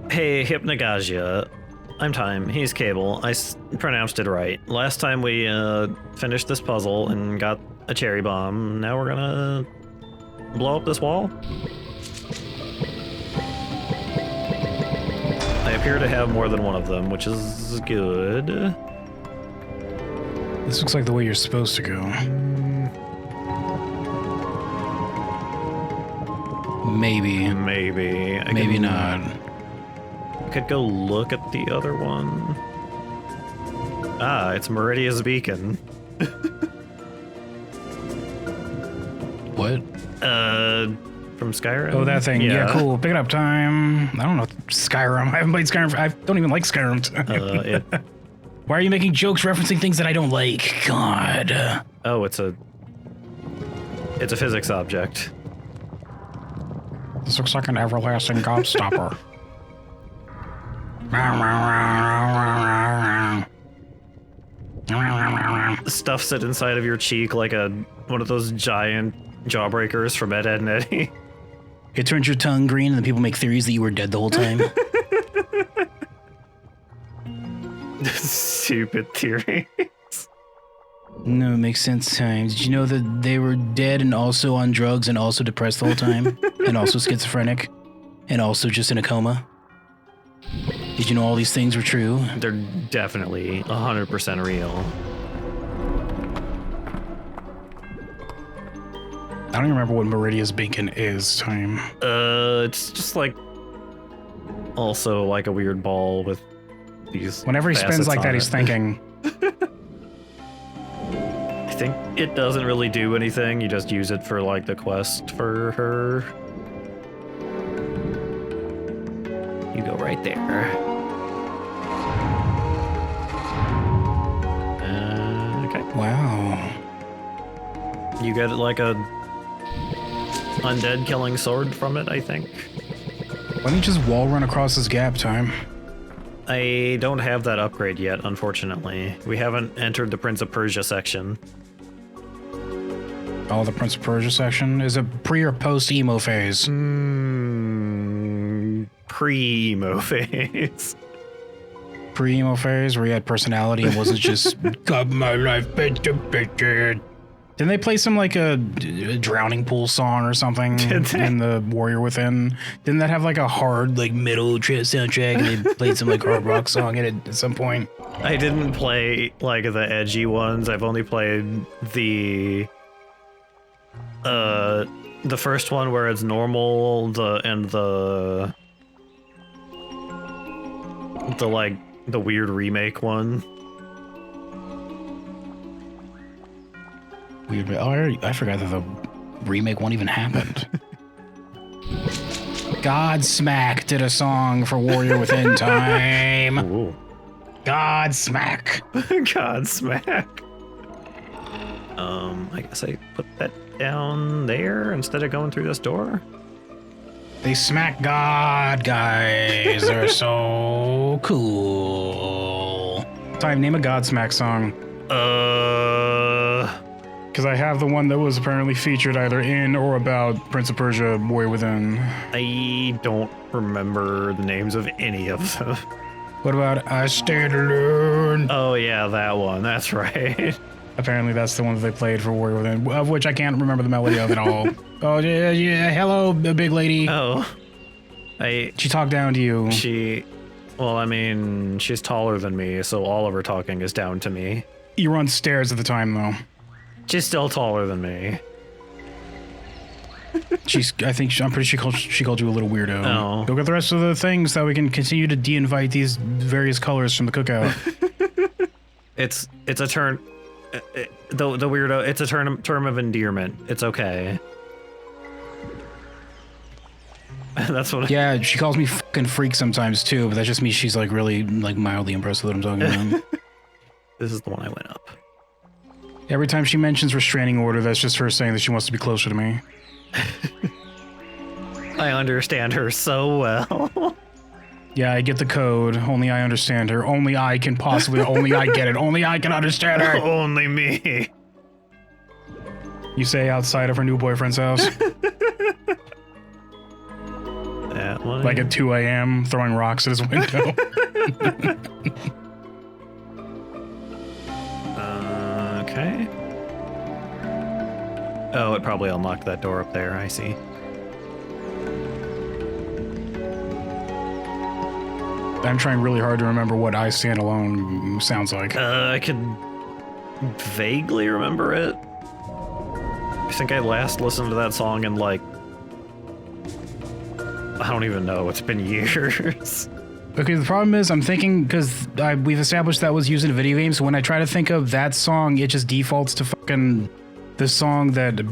Hey, Hypnagogia. I'm Time. He's Cable. I pronounced it right. Last time we finished this puzzle and got a cherry bomb. Now we're gonna blow up this wall. I appear to have more than one of them, which is good. This looks like the way you're supposed to go. Maybe. Maybe. Maybe not. I could go look at the other one. Ah, it's Meridia's Beacon. What? From Skyrim? Oh, that thing. Yeah, cool. Pick it up, Time. I don't know. Skyrim. I haven't played Skyrim. I don't even like Skyrim. Why are you making jokes referencing things that I don't like? God. Oh, it's a physics object. This looks like an everlasting gobstopper. Stuffs it inside of your cheek like one of those giant jawbreakers from Ed, Edd n Eddy. It turns your tongue green and then people make theories that you were dead the whole time. Stupid theory. No, it makes sense, Time. Did you know that they were dead and also on drugs and also depressed the whole time? And also schizophrenic? And also just in a coma? Did you know all these things were true? They're definitely 100% real. I don't even remember what Meridia's Beacon is, Time. It's just like also like a weird ball with these. Whenever he spins like that, he's thinking. I think it doesn't really do anything. You just use it for like the quest for her. You go right there. Okay. Wow. You get like a undead killing sword from it, I think. Why don't you just wall run across this gap, Time? I don't have that upgrade yet, unfortunately. We haven't entered the Prince of Persia section. Oh, the Prince of Persia section? Is it pre or post emo phase? Pre-emo phase. Pre-emo phase where he had personality and wasn't just got my life. Didn't they play some like a drowning pool song or something in the Warrior Within? Didn't that have like a hard like metal soundtrack and they played some like hard rock song in it at some point? I didn't play like the edgy ones. I've only played the first one where it's normal, the weird remake one. Weird. Oh, I forgot that the remake one even happened. Godsmack did a song for Warrior Within, Time. Ooh. Godsmack. Godsmack. I guess I put that down there instead of going through this door. They smack God, guys. They're so cool. Time, name a Godsmack song. Because I have the one that was apparently featured either in or about Prince of Persia, Warrior Within. I don't remember the names of any of them. What about I Stand Alone? Oh yeah, that one. That's right. Apparently that's the one that they played for Warrior Within, of which I can't remember the melody of at all. Oh, yeah, hello, big lady. Oh. She talked down to you. Well, I mean, she's taller than me, so all of her talking is down to me. You were on stairs at the time, though. She's still taller than me. I'm pretty sure she called you a little weirdo. Oh. Go get the rest of the things so we can continue to de-invite these various colors from the cookout. It's a turn. The weirdo. It's a term of endearment. It's okay. That's what. Yeah, she calls me fucking freak sometimes too, but that just means she's like really like mildly impressed with what I'm talking about. This is the one I went up. Every time she mentions restraining order, that's just her saying that she wants to be closer to me. I understand her so well. Yeah, I get the code. Only I understand her. Only I can possibly. Only I get it. Only I can understand her. Only me. You say outside of her new boyfriend's house? That one Like at 2 a.m. throwing rocks at his window. Okay. Oh, it probably unlocked that door up there. I see. I'm trying really hard to remember what I Stand Alone sounds like. I can vaguely remember it. I think I last listened to that song in like, I don't even know. It's been years. Okay, the problem is I'm thinking, because we've established that was used in video games, so when I try to think of that song, it just defaults to fucking the song that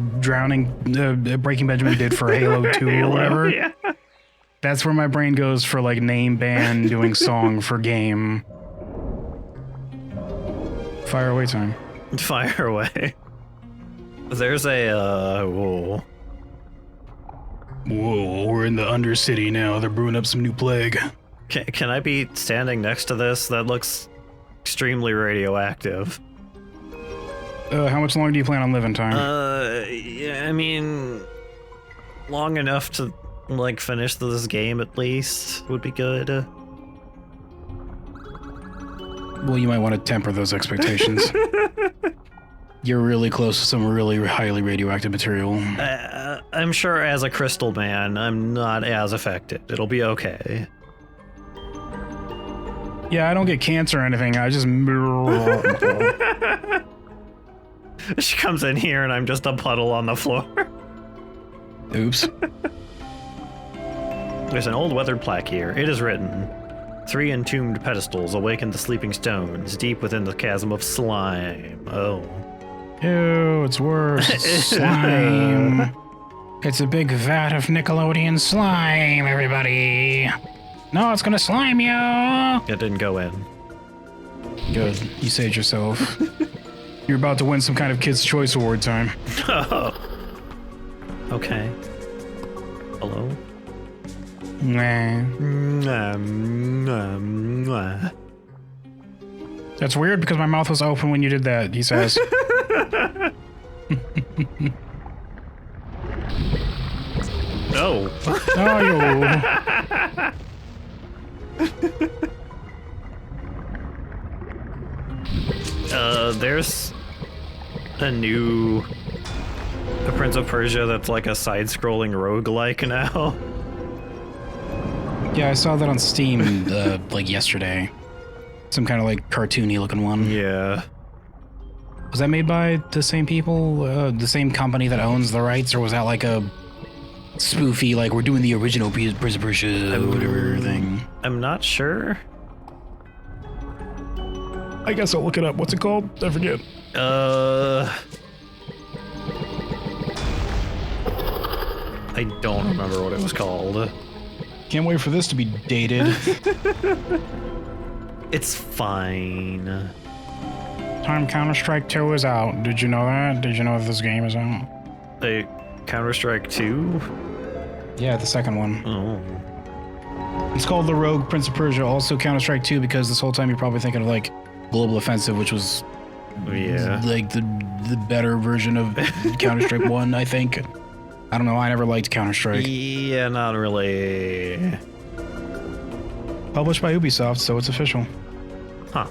Breaking Benjamin did for Halo 2 or whatever. Yeah. That's where my brain goes for like name band doing song for game. Fire away time. Fire away. There's a, whoa. Whoa, we're in the Undercity now. They're brewing up some new plague. Can I be standing next to this? That looks extremely radioactive. How much longer do you plan on living, time? Yeah, I mean, long enough to, like, finish this game at least would be good. Well, you might want to temper those expectations. You're really close to some really highly radioactive material. I'm sure as a crystal man, I'm not as affected. It'll be okay. Yeah, I don't get cancer or anything. I just... She comes in here and I'm just a puddle on the floor. Oops. There's an old weathered plaque here. It is written, 3 entombed pedestals awaken the sleeping stones deep within the chasm of slime. Oh. Ew, it's worse. Slime. It's a big vat of Nickelodeon slime, everybody. No, it's gonna slime you. It didn't go in. Good. You saved yourself. You're about to win some kind of Kids' Choice Award time. Okay. Hello? Nah. That's weird because my mouth was open when you did that, he says. No. Oh, you. There's a new Prince of Persia that's like a side-scrolling roguelike now. Yeah, I saw that on Steam like yesterday. Some kind of like cartoony looking one. Yeah. Was that made by the same people, the same company that owns the rights, or was that like a spoofy, like we're doing the original Prince of Persia whatever thing? I'm not sure. I guess I'll look it up. What's it called? I forget. I don't remember what it was called. Can't wait for this to be dated. It's fine. Time Counter-Strike 2 is out. Did you know that? Did you know that this game is out? Counter-Strike 2? Yeah, the second one. Oh. It's called The Rogue Prince of Persia, also Counter-Strike 2, because this whole time you're probably thinking of like Global Offensive, which was like the better version of Counter-Strike 1, I think. I don't know, I never liked Counter-Strike. Yeah, not really. Published by Ubisoft, so it's official. Huh.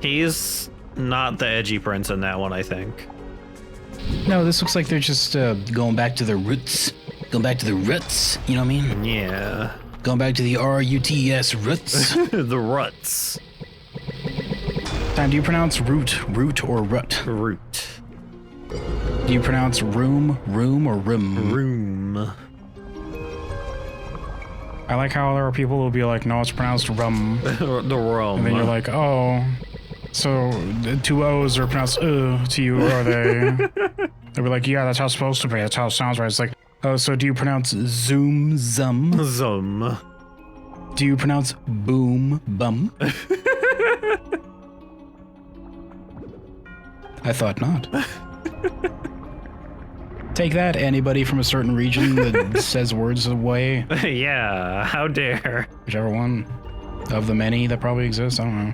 He's not the edgy prince in that one, I think. No, this looks like they're just going back to their roots. Going back to the roots, you know what I mean? Yeah. Going back to the R-U-T-S roots. The ruts. Time, do you pronounce root or rut? Root. Do you pronounce room, or rim? Room. I like how there are people who will be like, no, it's pronounced rum. The rum. And then you're like, oh, so the 2 O's are pronounced to you, are they? They'll be like, yeah, that's how it's supposed to be. That's how it sounds right. It's like, oh, so do you pronounce zoom, zum? Zum. Do you pronounce boom, bum? I thought not. Take that, anybody from a certain region that says words away. Yeah, how dare. Whichever one of the many that probably exist, I don't know.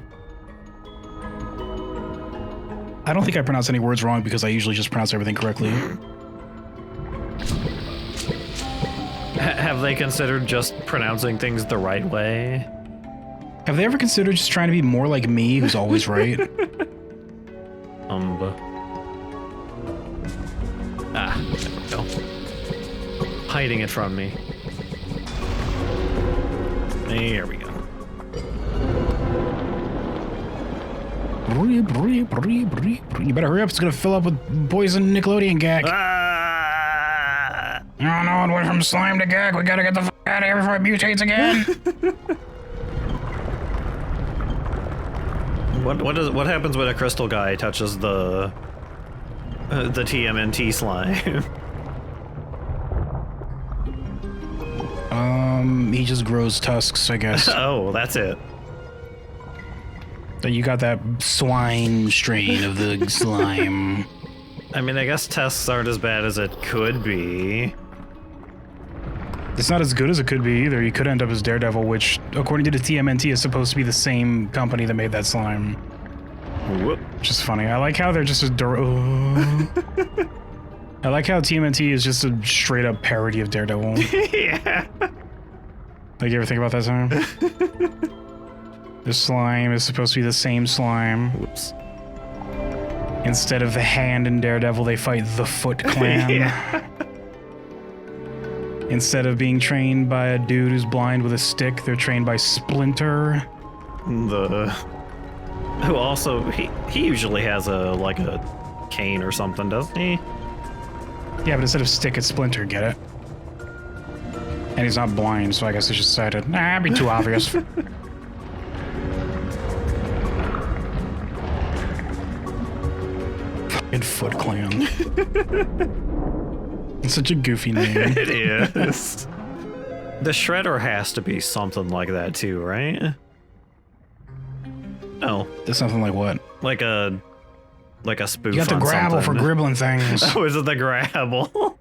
I don't think I pronounce any words wrong because I usually just pronounce everything correctly. Have they considered just pronouncing things the right way? Have they ever considered just trying to be more like me, who's always right? Ah, there we go. Hiding it from me. There we go. You better hurry up, it's gonna fill up with poison Nickelodeon gag. Ah! Oh no, it went from slime to gag. We gotta get the f out of here before it mutates again. What happens when a crystal guy touches the TMNT slime? He just grows tusks, I guess. Oh, that's it. So you got that swine strain of the slime. I mean, I guess tusks aren't as bad as it could be. It's not as good as it could be either. You could end up as Daredevil, which, according to the TMNT, is supposed to be the same company that made that slime. Whoop. Which is funny. I like how they're just a I like how TMNT is just a straight up parody of Daredevil. Yeah. Like, you ever think about that time? The slime is supposed to be the same slime. Whoops. Instead of the Hand in Daredevil, they fight the Foot Clan. Yeah. Instead of being trained by a dude who's blind with a stick, they're trained by Splinter. Who also, he usually has like a cane or something, doesn't he? Yeah, but instead of stick, it's Splinter, get it? And he's not blind, so I guess they just decided, nah, it'd be too obvious. Fucking Foot Clan. It's such a goofy name. It is. The Shredder has to be something like that too, right? No. It's something like what? Like a spoof. You got the on grabble for something. gribbling things. Oh, is it the grabble?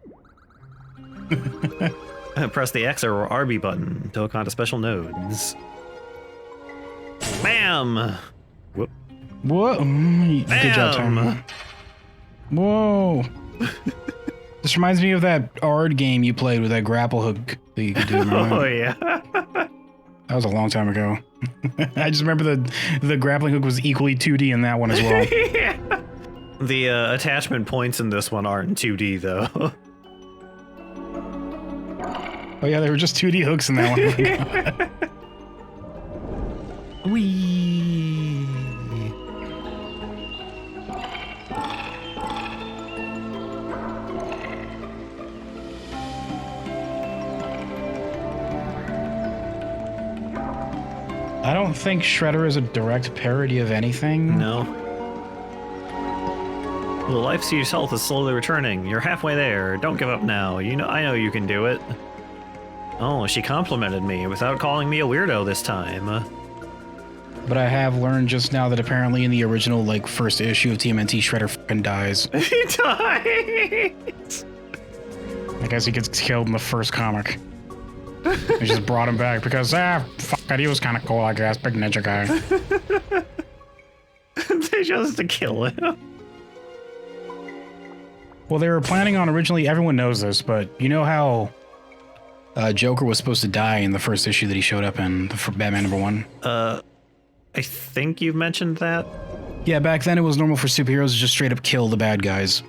Press the X or RB button to hook onto special nodes. Bam! Whoop. What? Good job, Bam! Tom. Whoa. This reminds me of that ARD game you played with that grapple hook that you could do. Remember Oh that? yeah. That was a long time ago. I just remember the grappling hook was equally 2D in that one as well. Yeah. The attachment points in this one aren't 2D though. Oh yeah, they were just 2D hooks in that one. Whee! I don't think Shredder is a direct parody of anything. No. The life to health is slowly returning. You're halfway there. Don't give up now. I know you can do it. Oh, she complimented me without calling me a weirdo this time. But I have learned just now that apparently in the original, like, first issue of TMNT, Shredder fucking dies. He dies! I guess he gets killed in the first comic. They just brought him back because, fuck it, he was kind of cool, I guess. Big ninja guy. They just to kill him. Well, they were planning on originally, everyone knows this, but you know how Joker was supposed to die in the first issue that he showed up in, for Batman #1? I think you've mentioned that. Yeah, back then it was normal for superheroes to just straight up kill the bad guys.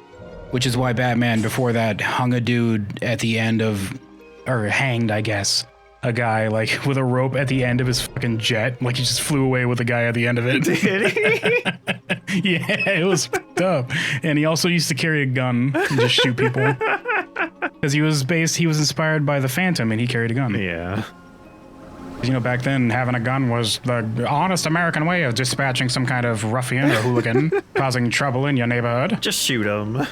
Which is why Batman, before that, hung a dude at the end of... Or hanged, I guess. A guy, like, with a rope at the end of his fucking jet. Like, he just flew away with a guy at the end of it. Did he? Yeah, it was fucked up. And he also used to carry a gun and just shoot people. Because he was inspired by the Phantom and he carried a gun. Yeah. You know, back then, having a gun was the honest American way of dispatching some kind of ruffian or hooligan causing trouble in your neighborhood. Just shoot him.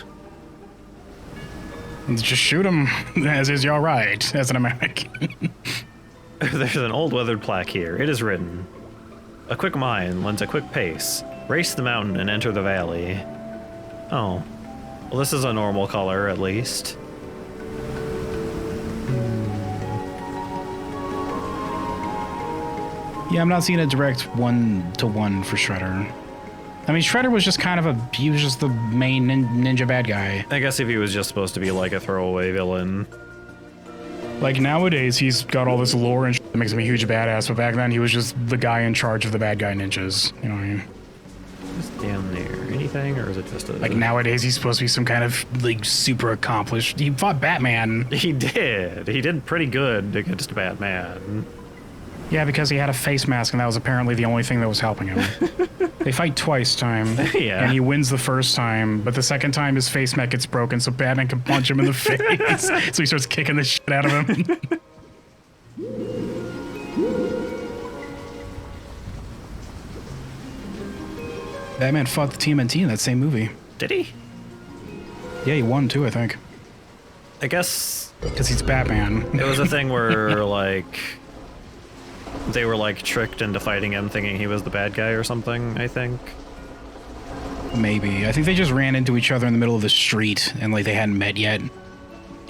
Just shoot him, as is your right, as an American. There's an old weathered plaque here. It is written, "A quick mind lends a quick pace. Race the mountain and enter the valley." Oh. Well, this is a normal color, at least. Yeah, I'm not seeing a direct one-to-one for Shredder. I mean, Shredder was just kind of he was just the main ninja bad guy. I guess if he was just supposed to be like a throwaway villain. Like nowadays, he's got all this lore and shit that makes him a huge badass, but back then he was just the guy in charge of the bad guy ninjas. You know what I mean? Just damn near anything, or is it just a... Like nowadays, he's supposed to be some kind of like super accomplished. He fought Batman. He did. He did pretty good against Batman. Yeah, because he had a face mask, and that was apparently the only thing that was helping him. They fight twice time, Yeah. and he wins the first time, but the second time his face mask gets broken, so Batman can punch him in the face. So he starts kicking the shit out of him. Batman fought the TMNT in that same movie. Did he? Yeah, he won too, I think. I guess Because he's Batman. it was a thing where, like, they were, like, tricked into fighting him thinking he was the bad guy or something, I think. Maybe. I think they just ran into each other in the middle of the street and like they hadn't met yet.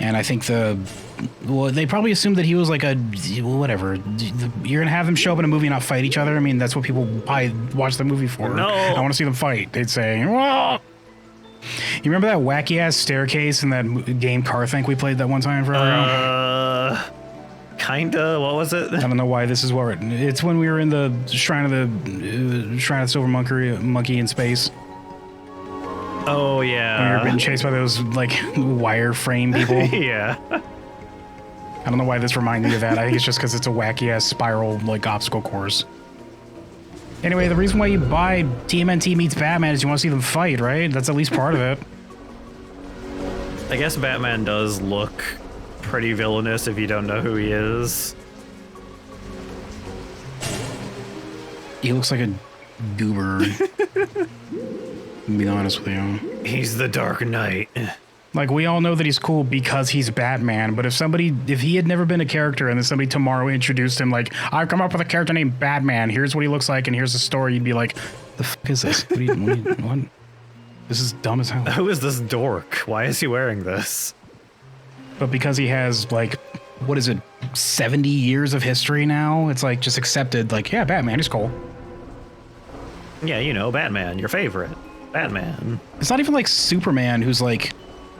And I think they probably assumed that he was like whatever. You're gonna have them show up in a movie and not fight each other? I mean, that's what people watch the movie for. No. I want to see them fight. They'd say, whoa! You remember that wacky ass staircase in that game Car Think we played that one time forever ago? Kinda. What was it? I don't know why this is what it's when we were in the Shrine of the Silver Monkey in space. Oh, When yeah. we were being chased by those like wireframe people. Yeah. I don't know why this reminded me of that. I think it's just because it's a wacky ass spiral like obstacle course. Anyway, the reason why you buy TMNT meets Batman is you want to see them fight, right? That's at least part of it. I guess Batman does look pretty villainous if you don't know who he is. He looks like a goober. To be honest with you. He's the Dark Knight. Like, we all know that he's cool because he's Batman, but if he had never been a character and then somebody tomorrow introduced him like, I've come up with a character named Batman, here's what he looks like and here's the story, you'd be like, the fuck is this? What? This is dumb as hell. Who is this dork? Why is he wearing this? But because he has, like, what is it, 70 years of history now, it's like just accepted, like, yeah, Batman is cool. Yeah, you know, Batman, your favorite. Batman. It's not even like Superman, who's like,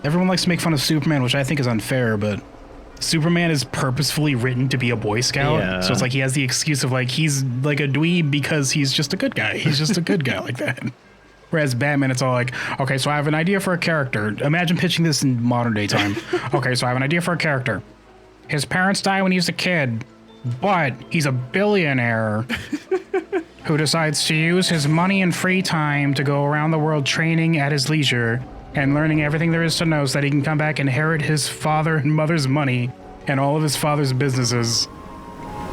everyone likes to make fun of Superman, which I think is unfair, but Superman is purposefully written to be a Boy Scout. Yeah. So it's like he has the excuse of like, he's like a dweeb because he's just a good guy. He's just a good guy like that. Whereas Batman, it's all like, okay, so I have an idea for a character. Imagine pitching this in modern day time. Okay, so I have an idea for a character. His parents die when he was a kid, but he's a billionaire who decides to use his money and free time to go around the world training at his leisure and learning everything there is to know so that he can come back and inherit his father and mother's money and all of his father's businesses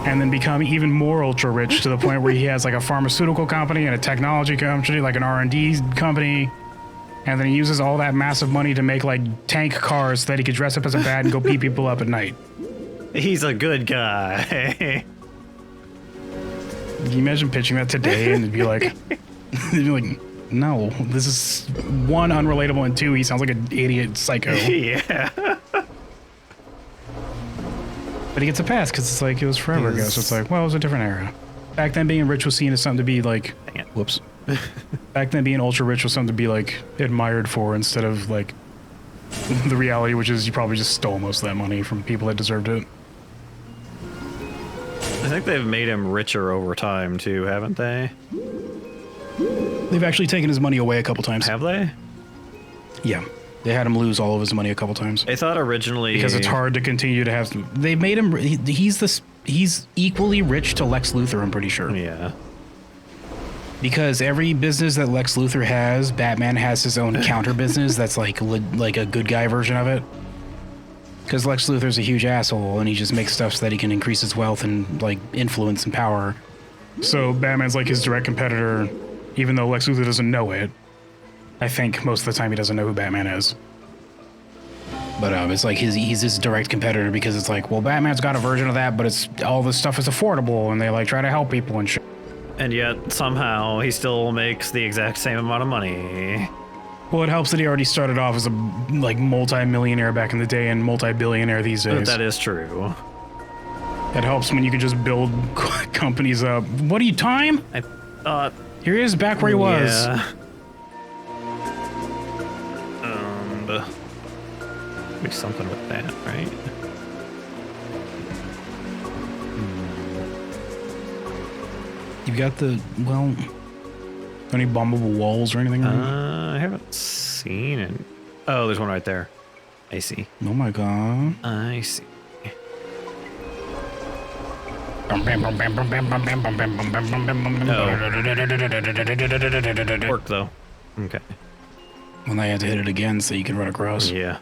and then become even more ultra rich to the point where he has like a pharmaceutical company and a technology company, like an R&D company. And then he uses all that massive money to make like tank cars so that he could dress up as a bat and go beat people up at night. He's a good guy. Can you imagine pitching that today and it'd be like, no, this is one, unrelatable, and two, he sounds like an idiot psycho. Yeah. But he gets a pass because it's like it was forever ago. So it's like, well, it was a different era. Back then, being rich was seen as something to be like, Dang it. whoops. Back then, being ultra rich was something to be like admired for instead of like the reality, which is you probably just stole most of that money from people that deserved it. I think they've made him richer over time too, haven't they? They've actually taken his money away a couple times. Have they? Yeah. They had him lose all of his money a couple times. I thought originally Because it's hard to continue to have. They made him. He's equally rich to Lex Luthor, I'm pretty sure. Yeah. Because every business that Lex Luthor has, Batman has his own counter business that's like a good guy version of it. Because Lex Luthor's a huge asshole and he just makes stuff so that he can increase his wealth and like influence and power. So Batman's like his direct competitor, even though Lex Luthor doesn't know it. I think most of the time he doesn't know who Batman is. But it's like he's his direct competitor because it's like, well, Batman's got a version of that, but it's all this stuff is affordable and they like try to help people and shit. And yet somehow he still makes the exact same amount of money. Well, it helps that he already started off as a like multi-millionaire back in the day and multi-billionaire these days. That is true. It helps when you can just build companies up. What are you, time? I thought... Here he is, back where he was. Yeah. Be something with that, right? You've got the, well, any bombable walls or anything? I haven't seen it. Oh, there's one right there. I see. Oh my god. I see. Work though. Okay. Well, now you have to hit it again so you can run across. Yeah.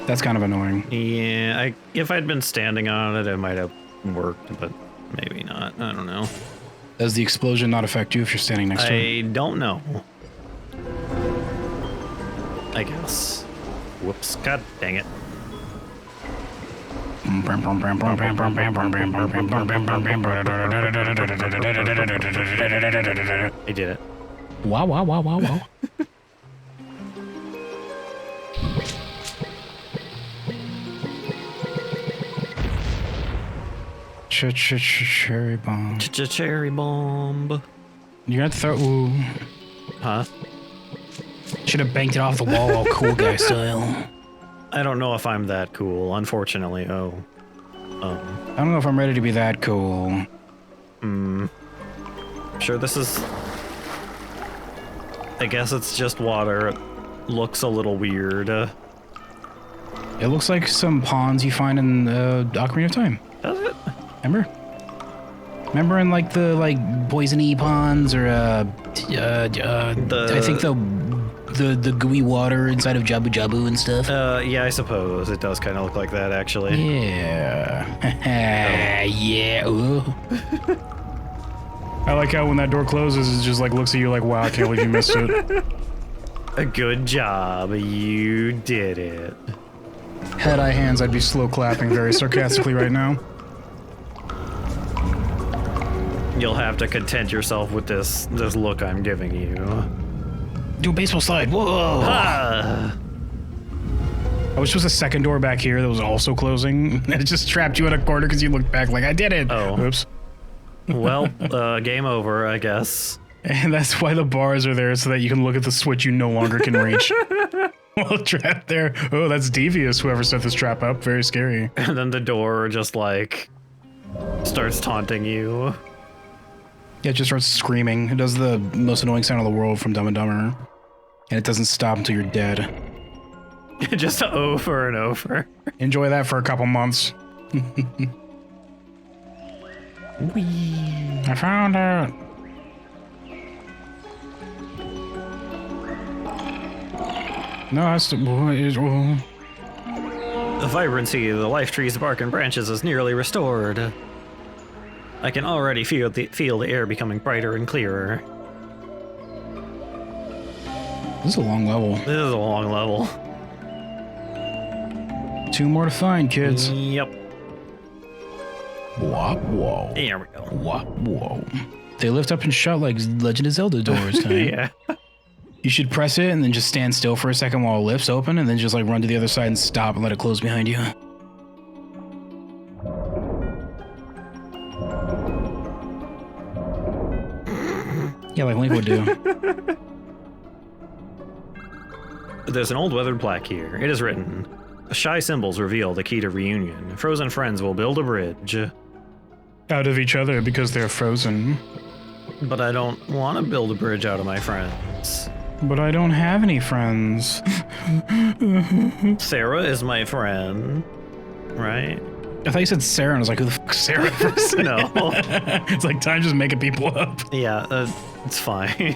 That's kind of annoying. Yeah, if I'd been standing on it, it might have worked, but maybe not. I don't know. Does the explosion not affect you if you're standing next to it? I don't know. I guess. Whoops. God dang it. I did it. Wow, wow, wow, wow, wow. Cherry bomb. Cherry bomb. You're gonna throw. Ooh. Huh? Should have banked it off the wall, all cool guy style. I don't know if I'm that cool, unfortunately. Oh. I don't know if I'm ready to be that cool. Sure, this is. I guess it's just water. It looks a little weird. It looks like some ponds you find in Ocarina of Time. Does it? Remember? Remember in like the poisony ponds or I think the gooey water inside of Jabu Jabu and stuff. Yeah, I suppose it does kind of look like that actually. Yeah. Yeah. Ooh. I like how when that door closes, it just like looks at you like, wow, I can't believe you missed it. A good job, you did it. Had I hands, I'd be slow clapping very sarcastically right now. You'll have to content yourself with this look I'm giving you. Do a baseball slide. Whoa! Ah. I wish there was a second door back here that was also closing. And it just trapped you in a corner because you looked back like, I did it. Oh. Oops. Well, game over, I guess. And that's why the bars are there, so that you can look at the switch you no longer can reach. Well, trapped there. Oh, that's devious, whoever set this trap up. Very scary. And then the door just like starts taunting you. Yeah, it just starts screaming. It does the most annoying sound in the world from Dumb and Dumber. And it doesn't stop until you're dead. Just over and over. Enjoy that for a couple months. Whee. I found it. No, that's the... The vibrancy of the life tree's bark and branches is nearly restored. I can already feel the air becoming brighter and clearer. This is a long level. This is a long level. 2 more to find, kids. Yep. Whoa, whoa. There we go. Whoa, whoa. They lift up and shut like Legend of Zelda doors. Yeah. You should press it and then just stand still for a second while it lifts open and then just like run to the other side and stop and let it close behind you. Yeah, like Link would do. There's an old weathered plaque here. It is written, "Shy symbols reveal the key to reunion. Frozen friends will build a bridge." Out of each other because they're frozen. But I don't want to build a bridge out of my friends. But I don't have any friends. Sarah is my friend, right? I thought you said Sarah, and I was like, who the fuck's Sarah? No. It's like time just making people up. Yeah, it's fine.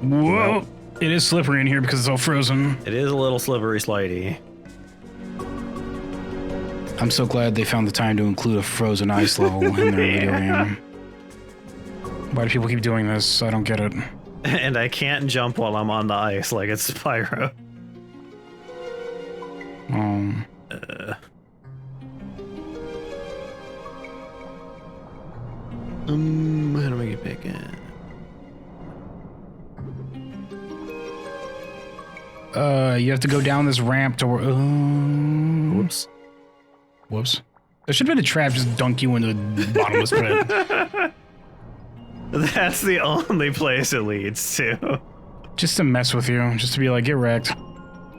Whoa. It is slippery in here because it's all frozen. It is a little slippery slidey. I'm so glad they found the time to include a frozen ice level in their video game. Why do people keep doing this? I don't get it. And I can't jump while I'm on the ice like it's Spyro. How do I get back in? You have to go down this ramp to... Whoops. Whoops. There should have been a trap just dunk you into the bottomless pit. That's the only place it leads to. Just to mess with you. Just to be like, get wrecked.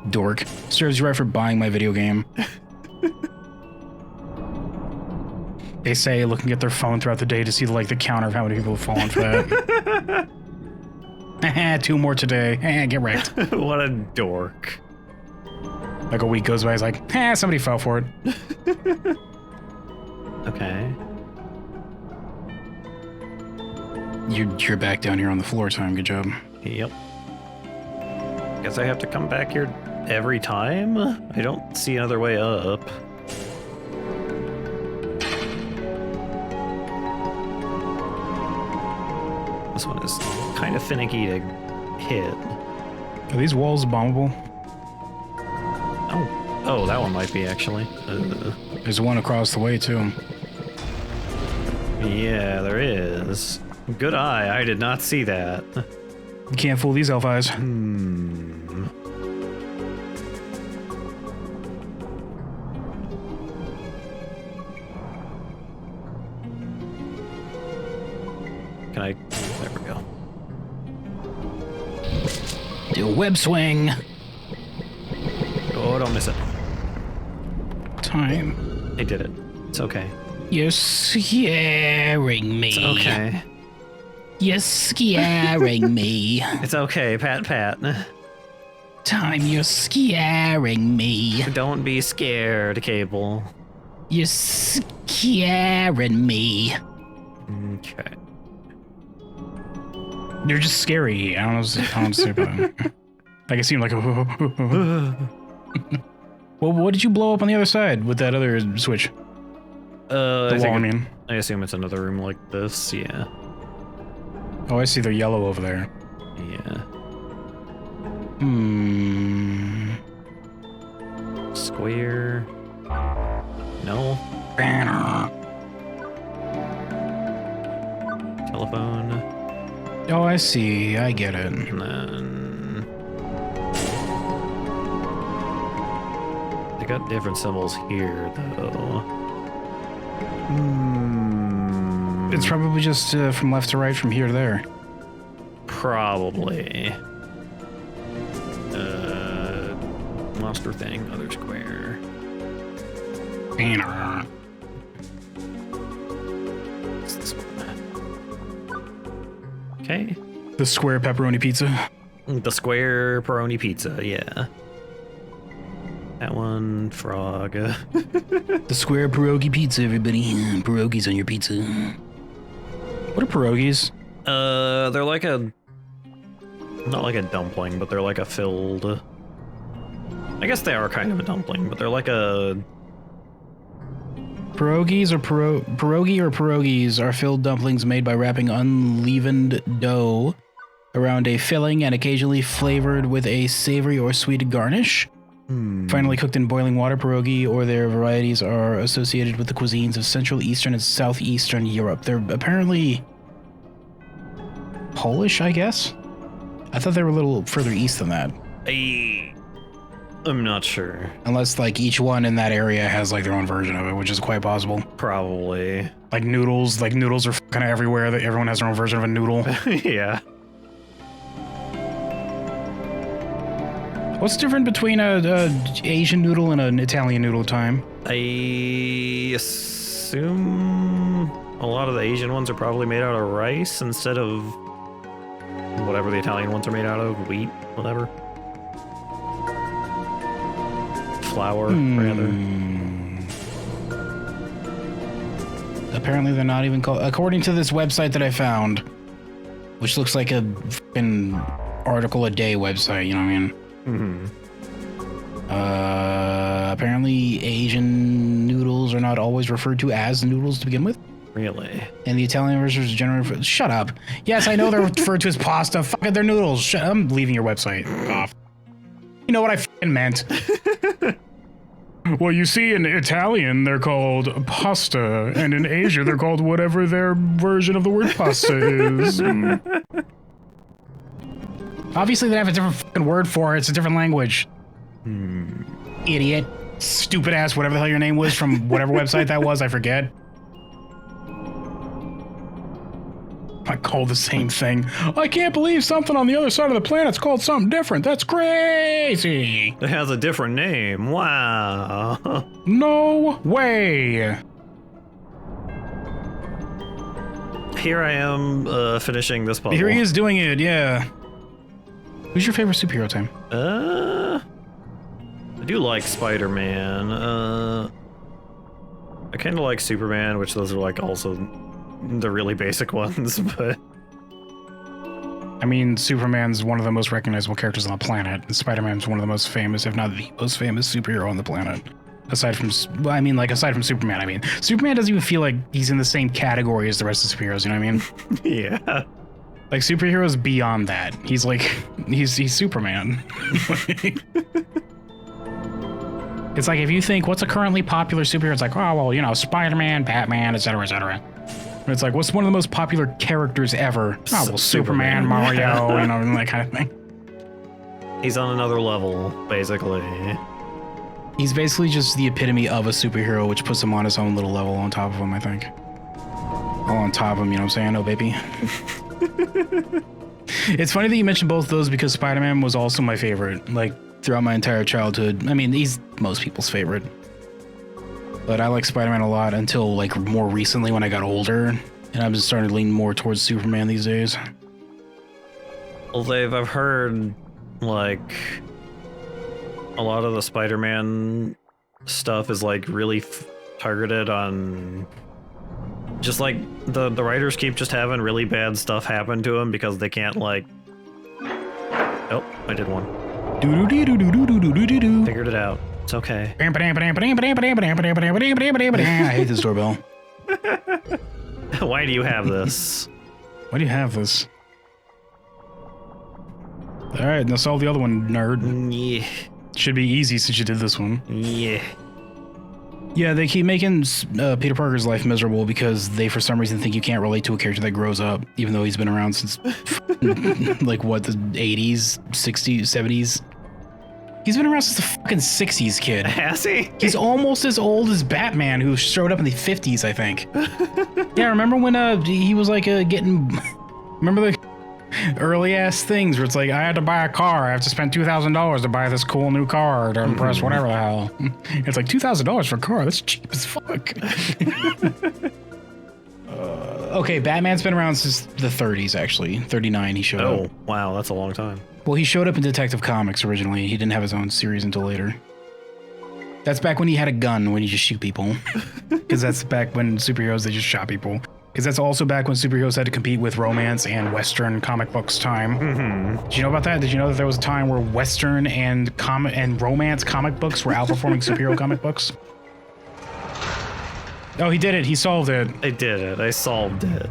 Dork. Serves you right for buying my video game. They say looking at their phone throughout the day to see like the counter of how many people have fallen for that. 2 more today. Get wrecked. What a dork. Like a week goes by, it's like, somebody fell for it. Okay. You're back down here on the floor, Tom. Good job. Yep. Guess I have to come back here every time? I don't see another way up. This one is kind of finicky to hit. Are these walls bombable? Oh, that one might be actually. There's one across the way, too. Yeah, there is. Good eye, I did not see that. You can't fool these elf eyes. Hmm. Can I? There we go. Do a web swing. Oh, don't miss it. Time. I did it. It's okay. You're scaring me. It's okay. You're scaring me. It's okay, pat. Time, you're scaring me. Don't be scared, Cable. You're scaring me. Okay. You're just scary. I don't know what to say about that. Like it seemed like Well, what did you blow up on the other side with that other switch? The wall, I mean. I assume it's another room like this, yeah. Oh, I see they're yellow over there. Yeah. Square. No. Telephone. Oh, I see. I get it. And then... They got different symbols here, though. It's probably just from left to right, from here to there. Probably. Monster thing, other square. What's this one? Okay. The square pepperoni pizza. The square pepperoni pizza, yeah. That one, frog. The square pierogi pizza, everybody. Pierogies on your pizza. What are pierogies? They're like a... Not like a dumpling, but they're like a filled... I guess they are kind of a dumpling, but they're like a... Pierogies or pierogi or pierogies are filled dumplings made by wrapping unleavened dough around a filling and occasionally flavored with a savory or sweet garnish. Finally cooked in boiling water, pierogi or their varieties are associated with the cuisines of Central, Eastern, and Southeastern Europe. They're apparently Polish, I guess? I thought they were a little further east than that. I'm not sure. Unless, like, each one in that area has, like, their own version of it, which is quite possible. Probably. Like noodles are kind of everywhere. That everyone has their own version of a noodle. Yeah. What's different between a Asian noodle and an Italian noodle, Time? I assume a lot of the Asian ones are probably made out of rice instead of whatever the Italian ones are made out of, wheat, whatever. Flour, rather. Apparently they're not even called... According to this website that I found, which looks like a fucking article a day website, you know what I mean? Apparently Asian noodles are not always referred to as noodles to begin with. Really? And the Italian version is generally referred... Shut up. Yes, I know they're referred to as pasta. Fuck it, they're noodles. I'm leaving your website off. You know what I fucking meant. Well, you see, in Italian, they're called pasta, and in Asia, they're called whatever their version of the word pasta is. Obviously, they have a different fucking word for it. It's a different language. Idiot. Stupid ass, whatever the hell your name was from whatever website that was, I forget. My God. called the same thing. I can't believe something on the other side of the planet's called something different. That's crazy. It has a different name. Wow. No way. Here I am finishing this puzzle. Here he is doing it, yeah. Who's your favorite superhero, Tim? I do like Spider-Man. I kind of like Superman, which those are like also the really basic ones, but... I mean, Superman's one of the most recognizable characters on the planet, and Spider-Man's one of the most famous, if not the most famous superhero on the planet. Aside from, well, I mean, like, aside from Superman, I mean. Superman doesn't even feel like he's in the same category as the rest of the superheroes, you know what I mean? Yeah. Like, superheroes beyond that. He's like, he's Superman. It's like, if you think, what's a currently popular superhero? It's like, oh, well, you know, Spider-Man, Batman, etc., etc. It's like, what's one of the most popular characters ever? Oh, well, Superman, Mario, you know, that kind of thing. He's on another level, basically. He's basically just the epitome of a superhero, which puts him on his own little level on top of him, I think. All on top of him, you know what I'm saying? Oh, baby. It's funny that you mentioned both those because Spider-Man was also my favorite, like, throughout my entire childhood. I mean, he's most people's favorite. But I like Spider-Man a lot until, like, more recently when I got older. And I'm just starting to lean more towards Superman these days. Well, Dave, I've heard, like, a lot of the Spider-Man stuff is, like, really targeted on... Just, like, the writers keep just having really bad stuff happen to him because they can't, like... Oh, I did one. Figured it out. It's okay. I hate this doorbell. Why do you have this? Why do you have this? Alright, now solve the other one, nerd. Yeah. Should be easy since you did this one. Yeah. Yeah, they keep making Peter Parker's life miserable because they, for some reason, think you can't relate to a character that grows up, even though he's been around since, like, what, the 80s, 60s, 70s? He's been around since the fucking 60s, kid. Has he? He's almost as old as Batman, who showed up in the 50s, I think. Yeah, remember when he was, like, getting... Remember the early-ass things where it's like, I had to buy a car, I have to spend $2,000 to buy this cool new car to impress whatever the hell. It's like, $2,000 for a car? That's cheap as fuck. Okay, Batman's been around since the 30s, actually. 39 he showed up. Oh, wow, that's a long time. Well, he showed up in Detective Comics originally. He didn't have his own series until later. That's back when he had a gun when he just shoot people. Because that's back when superheroes, they just shot people. Because that's also back when superheroes had to compete with romance and Western comic books time. Mm-hmm. Did you know about that? Did you know that there was a time where Western and romance comic books were outperforming superhero comic books? Oh, he did it. He solved it. I did it. I solved it.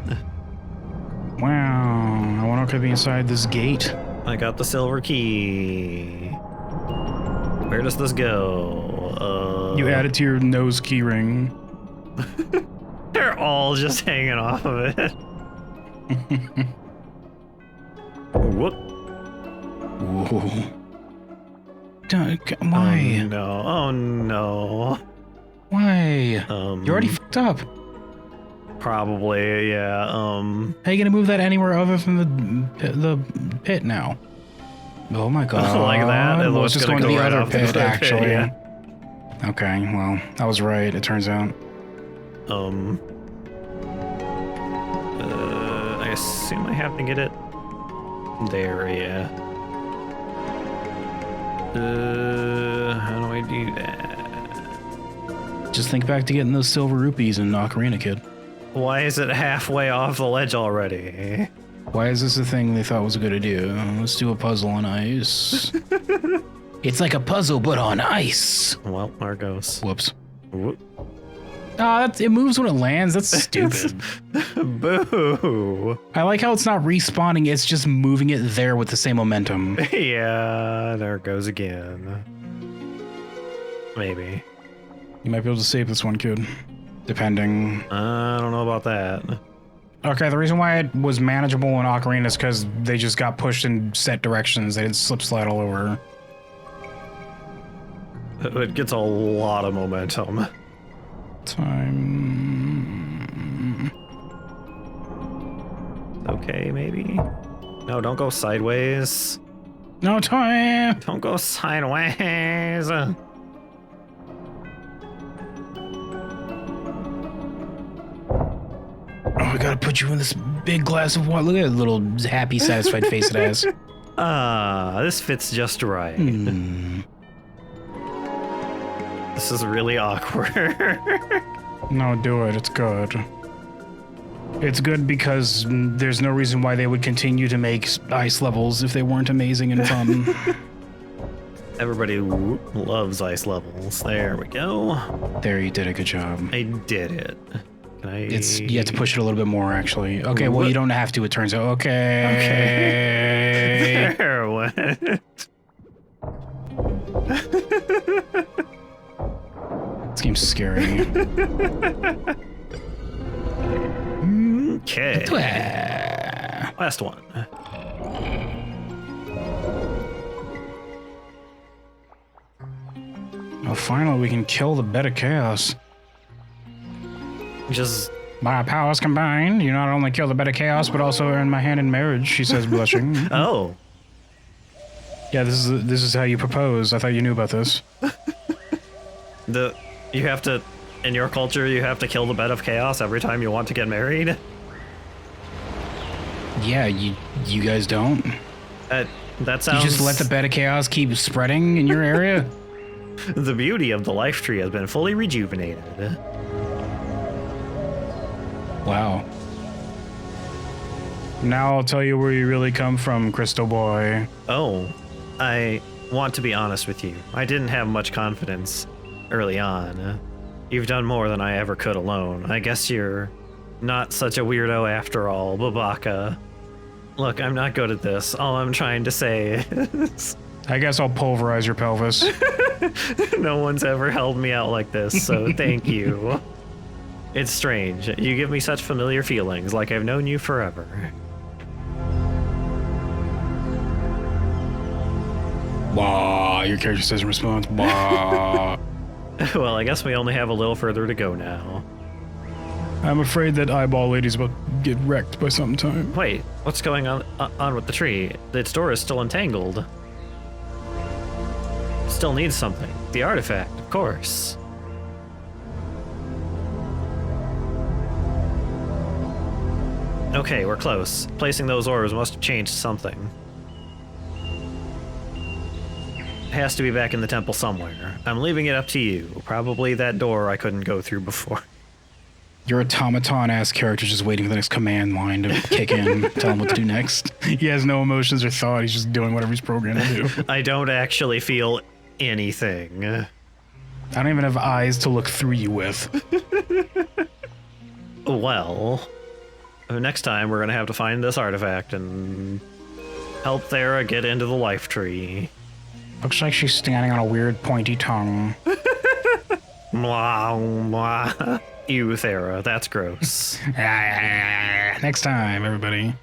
Wow. I wonder what could be inside this gate. I got the silver key. Where does this go? You add it to your nose key ring. They're all just hanging off of it. Whoop. Whoa. Why? Oh no. Oh no. Why? You already fucked up. Probably, yeah. How you gonna move that anywhere other than the pit now? Oh my god. Like that? Well, it's just going to the other pit, actually. Yeah. Okay, well, I was right, it turns out. I assume I have to get it there, yeah. How do I do that? Just think back to getting those silver rupees in Ocarina, kid. Why is it halfway off the ledge already? Why is this a thing they thought was a good idea? Let's do a puzzle on ice. It's like a puzzle, but on ice. Well, there it goes. Whoops. Whoop. Oh, it moves when it lands. That's stupid. Boo. I like how it's not respawning. It's just moving it there with the same momentum. Yeah, there it goes again. Maybe. You might be able to save this one, kid. Depending. I don't know about that. Okay, the reason why it was manageable in Ocarina is because they just got pushed in set directions. They didn't slip slide all over. It gets a lot of momentum. Time. Okay, maybe. No, don't go sideways. No time. Don't go sideways. Oh, we gotta put you in this big glass of water. Look at that little happy, satisfied face it has. This fits just right. This is really awkward. No, do it. It's good. It's good because there's no reason why they would continue to make ice levels if they weren't amazing and fun. Everybody loves ice levels. There we go. There, you did a good job. I did it. Can I... You have to push it a little bit more, actually. Okay, well, you don't have to, it turns out. Okay. There went. This game's scary. Okay. Last one. Well, finally, we can kill the bed of chaos. Just... By our powers combined, you not only kill the bed of chaos, but also earn my hand in marriage, she says, blushing. Oh. Yeah, this is how you propose. I thought you knew about this. You have to... In your culture, you have to kill the bed of chaos every time you want to get married? Yeah, you guys don't? That sounds... You just let the bed of chaos keep spreading in your area? The beauty of the life tree has been fully rejuvenated. Wow. Now I'll tell you where you really come from, Crystal Boy. Oh, I want to be honest with you. I didn't have much confidence early on. You've done more than I ever could alone. I guess you're not such a weirdo after all, Babaka. Look, I'm not good at this. All I'm trying to say is... I guess I'll pulverize your pelvis. No one's ever held me out like this, so thank you. It's strange. You give me such familiar feelings, like I've known you forever. Bah, your character says in response, bah. Well, I guess we only have a little further to go now. I'm afraid that eyeball lady's about to get wrecked by some time. Wait, what's going on with the tree? Its door is still entangled. Still needs something. The artifact, of course. Okay, we're close. Placing those orbs must have changed something. It has to be back in the temple somewhere. I'm leaving it up to you. Probably that door I couldn't go through before. Your automaton-ass character's just waiting for the next command line to kick in, tell him what to do next. He has no emotions or thought, he's just doing whatever he's programmed to do. I don't actually feel anything. I don't even have eyes to look through you with. Well, next time we're gonna have to find this artifact and help Thera get into the life tree. Looks like she's standing on a weird pointy tongue. Blah, blah. Ew, Thera, that's gross. Next time, everybody.